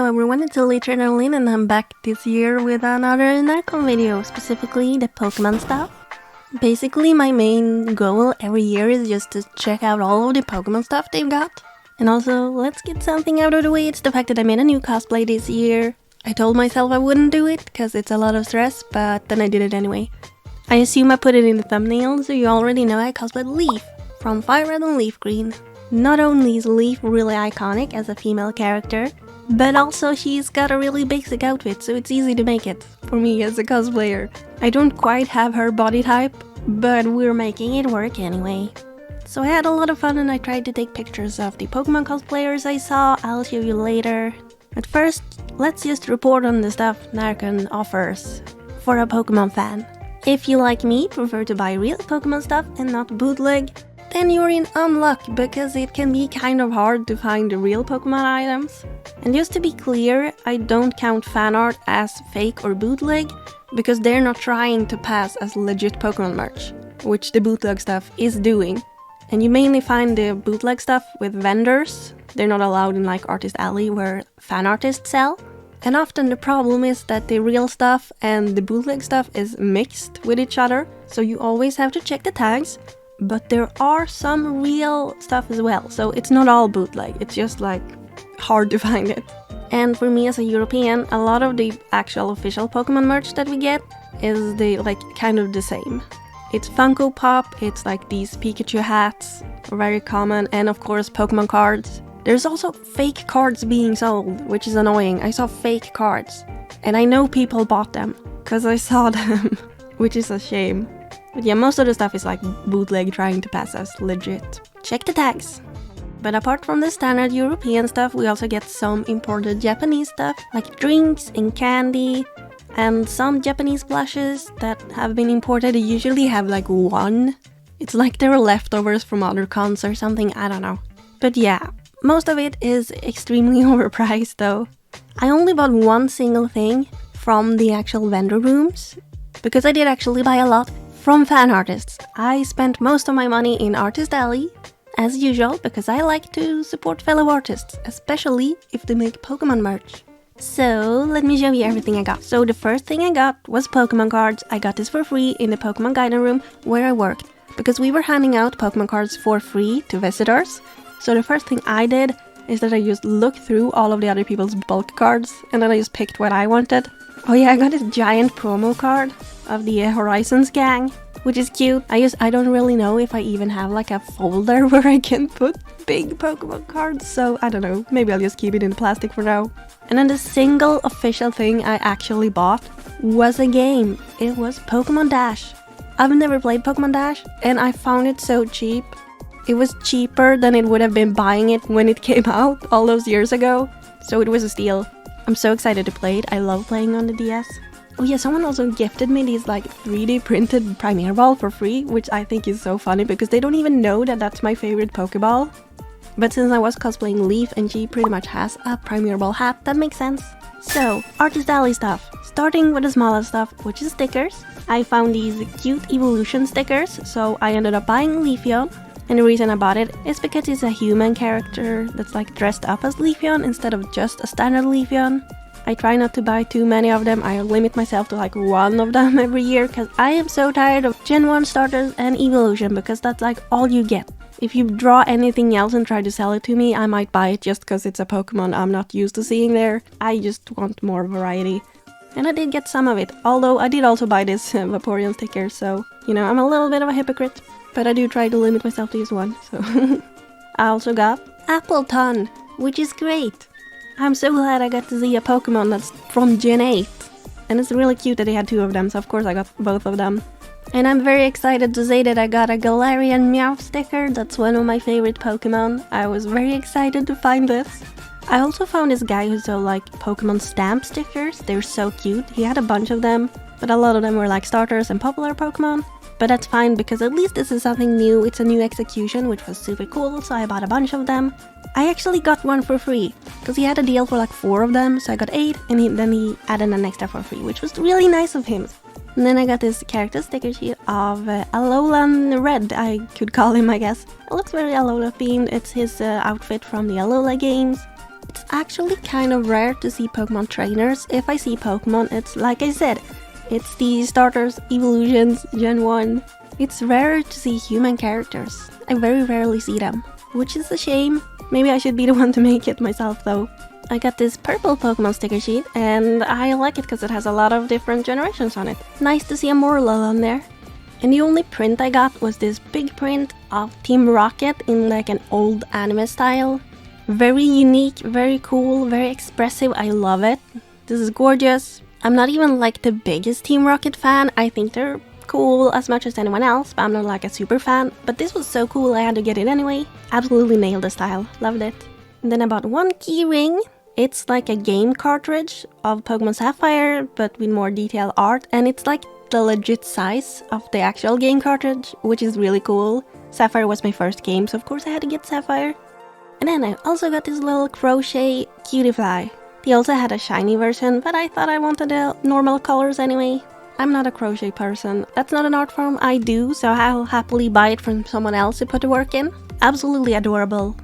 Hello everyone, it's Literally, and I'm back this year with another NärCon video, specifically the Pokemon stuff. Basically, my main goal every year is just to check out all of the Pokemon stuff they've got. And also, let's get something out of the way, it's the fact that I made a new cosplay this year. I told myself I wouldn't do it, because it's a lot of stress, but then I did it anyway. I assume I put it in the thumbnail, so you already know I cosplayed Leaf from Fire Red and Leaf Green. Not only is Leaf really iconic as a female character, but also she's got a really basic outfit, so it's easy to make it, for me as a cosplayer. I don't quite have her body type, but we're making it work anyway. So I had a lot of fun and I tried to take pictures of the Pokemon cosplayers I saw, I'll show you later. But first, let's just report on the stuff NärCon offers for a Pokemon fan. If you, like me, prefer to buy real Pokemon stuff and not bootleg, then you're in unluck because it can be kind of hard to find the real Pokemon items. And just to be clear, I don't count fan art as fake or bootleg because they're not trying to pass as legit Pokemon merch, which the bootleg stuff is doing. And you mainly find the bootleg stuff with vendors. They're not allowed in like Artist Alley where fan artists sell. And often the problem is that the real stuff and the bootleg stuff is mixed with each other, so you always have to check the tags. But there are some real stuff as well, so it's not all bootleg, it's just like hard to find it. And for me as a European, a lot of the actual official Pokemon merch that we get is kind of the same. It's Funko Pop, it's like these Pikachu hats, very common, and of course Pokemon cards. There's also fake cards being sold, which is annoying. I saw fake cards, and I know people bought them, cause I saw them, which is a shame. But yeah, most of the stuff is like bootleg trying to pass as legit. Check the tags! But apart from the standard European stuff, we also get some imported Japanese stuff, like drinks and candy, and some Japanese plushes that have been imported. They usually have like one. It's like they're leftovers from other cons or something, I don't know. But yeah, most of it is extremely overpriced though. I only bought one single thing from the actual vendor rooms, because I did actually buy a lot from fan artists. I spent most of my money in Artist Alley, as usual, because I like to support fellow artists, especially if they make Pokemon merch. So, let me show you everything I got. So the first thing I got was Pokemon cards. I got this for free in the Pokemon Guidance Room where I worked, because we were handing out Pokemon cards for free to visitors. So the first thing I did is that I just looked through all of the other people's bulk cards, and then I just picked what I wanted. Oh yeah, I got this giant promo card of the Horizons gang, which is cute. I don't really know if I even have like a folder where I can put big Pokemon cards, so I don't know, maybe I'll just keep it in plastic for now. And then the single official thing I actually bought was a game. It was Pokemon Dash. I've never played Pokemon Dash, and I found it so cheap. It was cheaper than it would have been buying it when it came out all those years ago, so it was a steal. I'm so excited to play it. I love playing on the DS. Oh yeah, someone also gifted me these like 3D printed Premier Ball for free, which I think is so funny because they don't even know that that's my favorite Pokeball. But since I was cosplaying Leaf and she pretty much has a Premier Ball hat, that makes sense. So, Artist Alley stuff. Starting with the smallest stuff, which is stickers. I found these cute evolution stickers, so I ended up buying Leafeon. And the reason I bought it is because it's a human character that's like dressed up as Leafeon instead of just a standard Leafeon. I try not to buy too many of them. I limit myself to like one of them every year because I am so tired of Gen 1 starters and evolution because that's like all you get. If you draw anything else and try to sell it to me, I might buy it just because it's a Pokemon I'm not used to seeing there. I just want more variety. And I did get some of it, although I did also buy this Vaporeon sticker, so, you know, I'm a little bit of a hypocrite. But I do try to limit myself to just one, so... I also got Appleton, which is great. I'm so glad I got to see a Pokemon that's from Gen 8. And it's really cute that they had two of them, so of course I got both of them. And I'm very excited to say that I got a Galarian Meowth sticker. That's one of my favorite Pokemon. I was very excited to find this. I also found this guy who sold like Pokemon stamp stickers. They're so cute. He had a bunch of them, but a lot of them were like starters and popular Pokemon. But that's fine because at least this is something new. It's a new execution, which was super cool, so I bought a bunch of them. I actually got one for free because he had a deal for like 4 of them, so I got 8, and then he added an extra for free, which was really nice of him. And then I got this character sticker sheet of Alolan Red, I could call him, I guess. It looks very Alola themed. It's his outfit from the Alola games. It's actually kind of rare to see Pokemon trainers. If I see Pokemon, it's like I said, it's the starters, evolutions, Gen 1. It's rarer to see human characters. I very rarely see them, which is a shame. Maybe I should be the one to make it myself though. I got this purple Pokemon sticker sheet and I like it because it has a lot of different generations on it. Nice to see a Morlul on there. And the only print I got was this big print of Team Rocket in like an old anime style. Very unique, very cool, very expressive. I love it. This is gorgeous. I'm not even like the biggest Team Rocket fan. I think they're cool as much as anyone else, but I'm not like a super fan. But this was so cool I had to get it anyway. Absolutely nailed the style. Loved it. And then I bought one key ring. It's like a game cartridge of Pokemon Sapphire, but with more detailed art. And it's like the legit size of the actual game cartridge, which is really cool. Sapphire was my first game, so of course I had to get Sapphire. And then I also got this little crochet cutie fly. They also had a shiny version, but I thought I wanted the normal colors anyway. I'm not a crochet person. That's not an art form I do, so I'll happily buy it from someone else to put the work in. Absolutely adorable.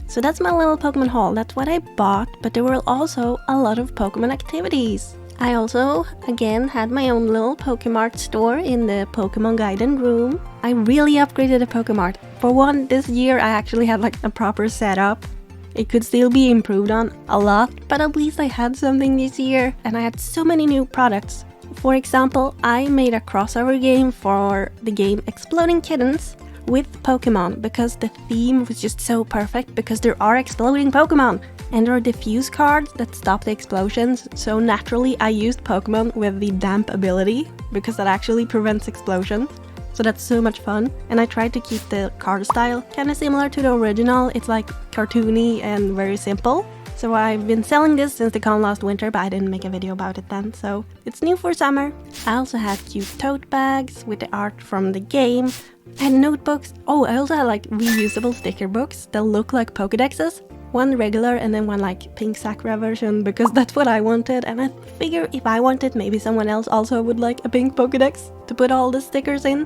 So that's my little Pokemon haul. That's what I bought, but there were also a lot of Pokemon activities. I also, again, had my own little Pokemart store in the Pokemon Garden room. I really upgraded the Pokemart. For one, this year I actually had like a proper setup. It could still be improved on a lot, but at least I had something this year and I had so many new products. For example, I made a crossover game for the game Exploding Kittens with Pokemon because the theme was just so perfect because there are exploding Pokemon and there are diffuse cards that stop the explosions, so naturally I used Pokemon with the damp ability because that actually prevents explosions. So that's so much fun, and I tried to keep the card style kind of similar to the original. It's like cartoony and very simple. So I've been selling this since the con last winter, but I didn't make a video about it then, so it's new for summer. I also had cute tote bags with the art from the game. I had notebooks. Oh, I also had like reusable sticker books that look like Pokédexes. One regular and then one like pink Sakura version because that's what I wanted, and I figure if I wanted, maybe someone else also would like a pink Pokédex to put all the stickers in.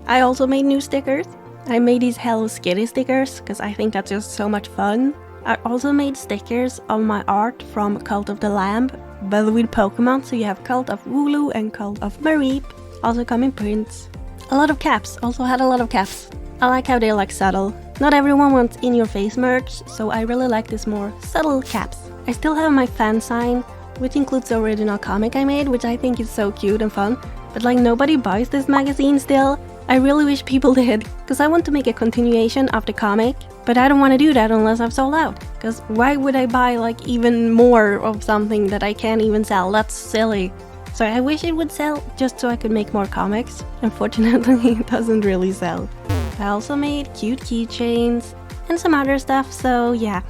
I also made new stickers. I made these Hello Kitty stickers because I think that's just so much fun. I also made stickers of my art from Cult of the Lamb, but with Pokemon, so you have Cult of Wooloo and Cult of Mareep. Also come in prints. A lot of caps, also had a lot of caps. I like how they're like subtle. Not everyone wants in-your-face merch, so I really like this more subtle caps. I still have my fan sign, which includes the original comic I made, which I think is so cute and fun. But like nobody buys this magazine still. I really wish people did, because I want to make a continuation of the comic, but I don't want to do that unless I've sold out. Because why would I buy like even more of something that I can't even sell? That's silly. So I wish it would sell just so I could make more comics. Unfortunately, it doesn't really sell. I also made cute keychains and some other stuff, so yeah.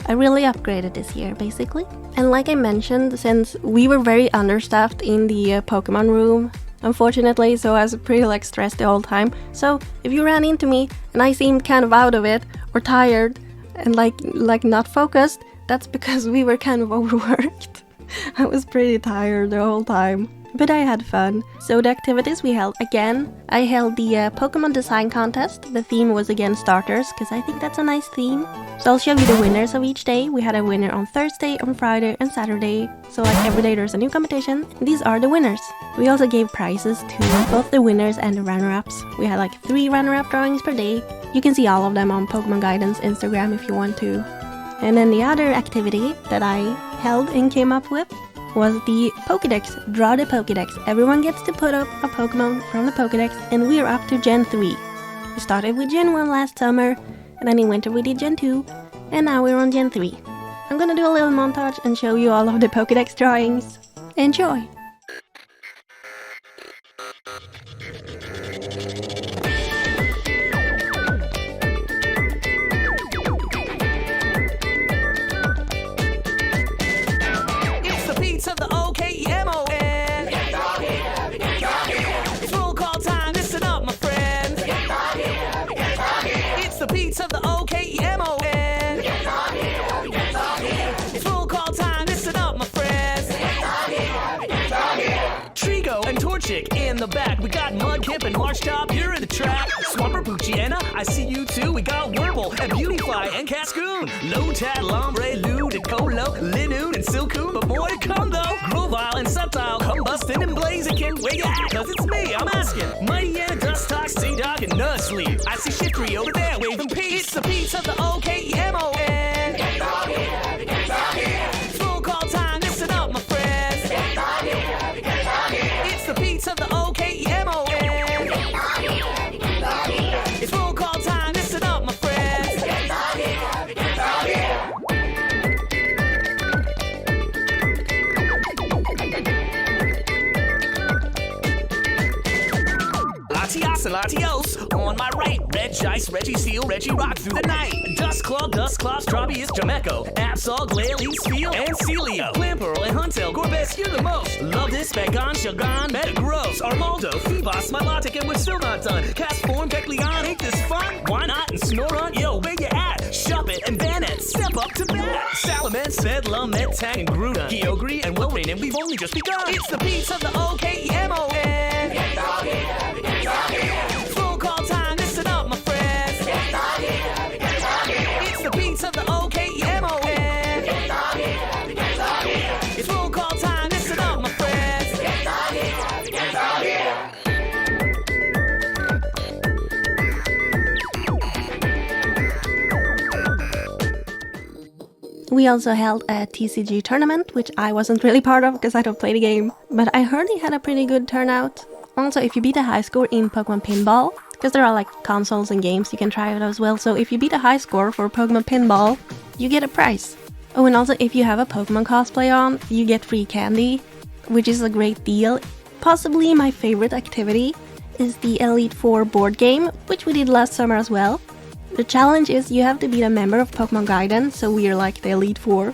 I really upgraded this year, basically. And like I mentioned, since we were very understaffed in the Pokemon room, unfortunately, so I was pretty like stressed the whole time. So if you ran into me and I seemed kind of out of it or tired and like not focused, that's because we were kind of overworked. I was pretty tired the whole time, but I had fun. So the activities we held, again, I held the Pokemon design contest. The theme was again starters, because I think that's a nice theme. So I'll show you the winners of each day. We had a winner on Thursday, on Friday and Saturday. So like every day there's a new competition. These are the winners. We also gave prizes to both the winners and the runner-ups. We had like 3 runner-up drawings per day. You can see all of them on Pokemon Guidance Instagram if you want to. And then the other activity that I held and came up with was the Pokédex. Draw the Pokédex. Everyone gets to put up a Pokemon from the Pokédex, and we're up to Gen 3. We started with Gen 1 last summer, and then in winter we did Gen 2, and now we're on Gen 3. I'm gonna do a little montage and show you all of the Pokédex drawings. Enjoy! Of the OKEMON. It's roll call time, listen up, my friends. It's the beats of the OKEMON. It's roll call time, listen up, my friends. Trigo and Torchic in the back. We got Mudkip and Marshtop, you're in the track. Swampert, Poochyena, I see you too. We got Wurble and Beautifly and Cascoon. Lotad, Lombre, Lude, and Colo, Linoon, and Silcoon. But more to come though. Grovile and Subtile, Combustin and Blaziken. Where you at? Cause it's me, I'm asking. Mighty and Dust Talk, Sea-Dog, and Nutsleep. I see Shiftry over there waving peace. It's the Pete's of the OKEMON. It's all here, it's all here. It's roll call time, listen up, my friends. It's all here, it's all here. It's the Pete's of the OKEMON. It's all here, it's all here. It's roll call time, listen up, my friends. It's all here, it's all here. Latias and Latios, on my right, Red Jice, Reggie Seal, Reggie Rock through the night. Dustclaw, Tropius, Jameco, Absol, Glalie, Spiel, and Celio. Clamperl and Huntail, Gorbes, you're the most. Love this, Begon, Shogun, Metagross, Armaldo, Phoebos, Milotic, and we're still not done. Castform, Kecleon, ain't this fun? Why not? And Snorunt, yo, where you at? Shop it and ban it, step up to bat. Salaman, Sedlum, Medtag, and Grudon, Kyogre, and Wilrain, and we've only just begun. It's the Pete's of the OKEMON. It's all here, it's all here. It's roll call time, listen up, my friends. It's all here, it's all here. It's the Pete's of the OKEMON. It's all here, it's all here. It's roll call time, listen up, my friends. It's all here, it's all here. We also held a TCG tournament, which I wasn't really part of because I don't play the game, but I heard they had a pretty good turnout. Also, if you beat a high score in Pokemon Pinball, because there are like consoles and games you can try out as well, so if you beat a high score for Pokemon Pinball, you get a prize. Oh, and also if you have a Pokemon cosplay on, you get free candy, which is a great deal. Possibly my favorite activity is the Elite Four board game, which we did last summer as well. The challenge is you have to beat a member of Pokemon Guidance, so we are like the Elite Four.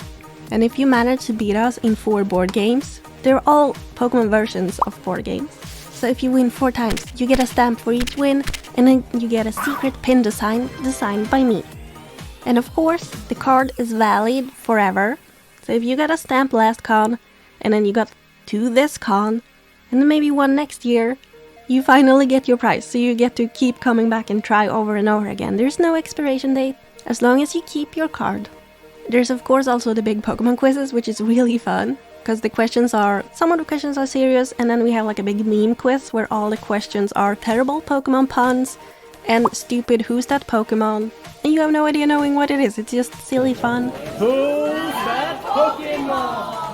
And if you manage to beat us in 4 board games, they're all Pokemon versions of board games. So if you win 4 times, you get a stamp for each win, and then you get a secret pin design designed by me. And of course, the card is valid forever. So if you got a stamp last con, and then you got 2 this con, and then maybe 1 next year, you finally get your prize, so you get to keep coming back and try over and over again. There's no expiration date, as long as you keep your card. There's of course also the big Pokemon quizzes, which is really fun, because some of the questions are serious, and then we have like a big meme quiz where all the questions are terrible Pokemon puns and stupid who's that Pokemon, and you have no idea knowing what it is, it's just silly fun. Who's that Pokemon?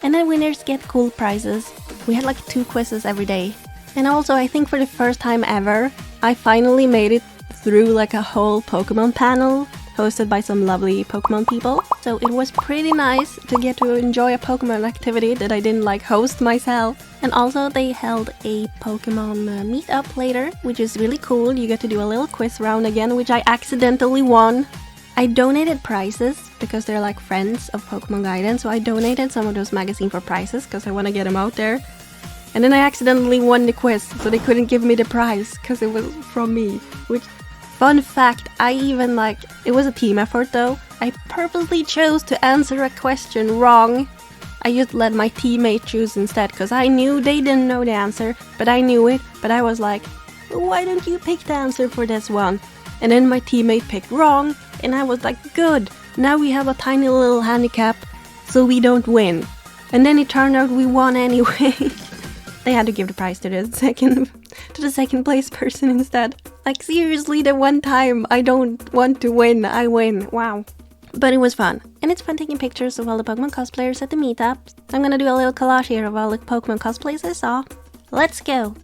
And then winners get cool prizes. We had like 2 quizzes every day. And also I think for the first time ever, I finally made it through like a whole Pokemon panel hosted by some lovely Pokemon people. So it was pretty nice to get to enjoy a Pokemon activity that I didn't like host myself. And also they held a Pokemon meetup later, which is really cool. You get to do a little quiz round again, which I accidentally won. I donated prizes because they're like friends of Pokemon Guidance, so I donated some of those magazines for prizes because I want to get them out there. And then I accidentally won the quiz, so they couldn't give me the prize because it was from me. Which, fun fact, it was a team effort though. I purposely chose to answer a question wrong. I just let my teammate choose instead because I knew they didn't know the answer, but I knew it. But I was like, why don't you pick the answer for this one? And then my teammate picked wrong, and I was like, good, now we have a tiny little handicap, so we don't win. And then it turned out we won anyway. They had to give the prize to the second place person instead. Like seriously, the one time I don't want to win, I win. Wow. But it was fun. And it's fun taking pictures of all the Pokemon cosplayers at the meetup. I'm gonna do a little collage here of all the Pokemon cosplays I saw. Let's go!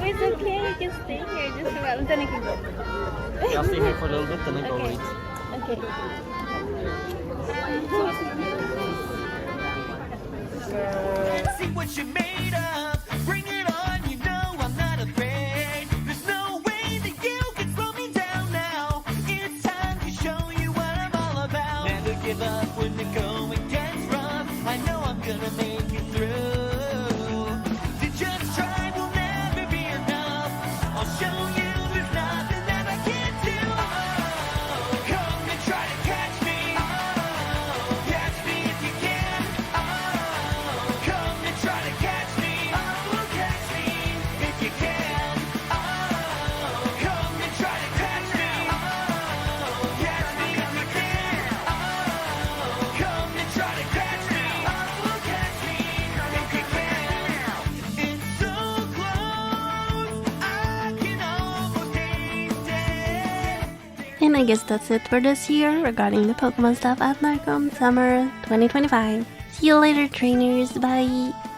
It's okay, you can stay here just a while, then I can go. I'll stay here for a little bit, then I go Okay. eat. Okay. See what you're made of. Bring it on, you know I'm not afraid. There's no way that you can slow me down now. It's time to show you what I'm all about. Never give up when the going gets rough. I know I'm gonna make it through. To just try will never be enough. I'll show you there's nothing that I can't do. Oh, come and try to catch me. Oh, catch me if you can. Oh, come and try to catch me. Oh, catch me if you can. Oh, come and try to catch me. Oh, catch me if you can. Oh, come and try to catch me. Oh, catch me if you can. It's so close, I can almost taste it. And I guess that's it for this year regarding the Pokemon stuff at NärCon Summer 2025. See you later, trainers. Bye.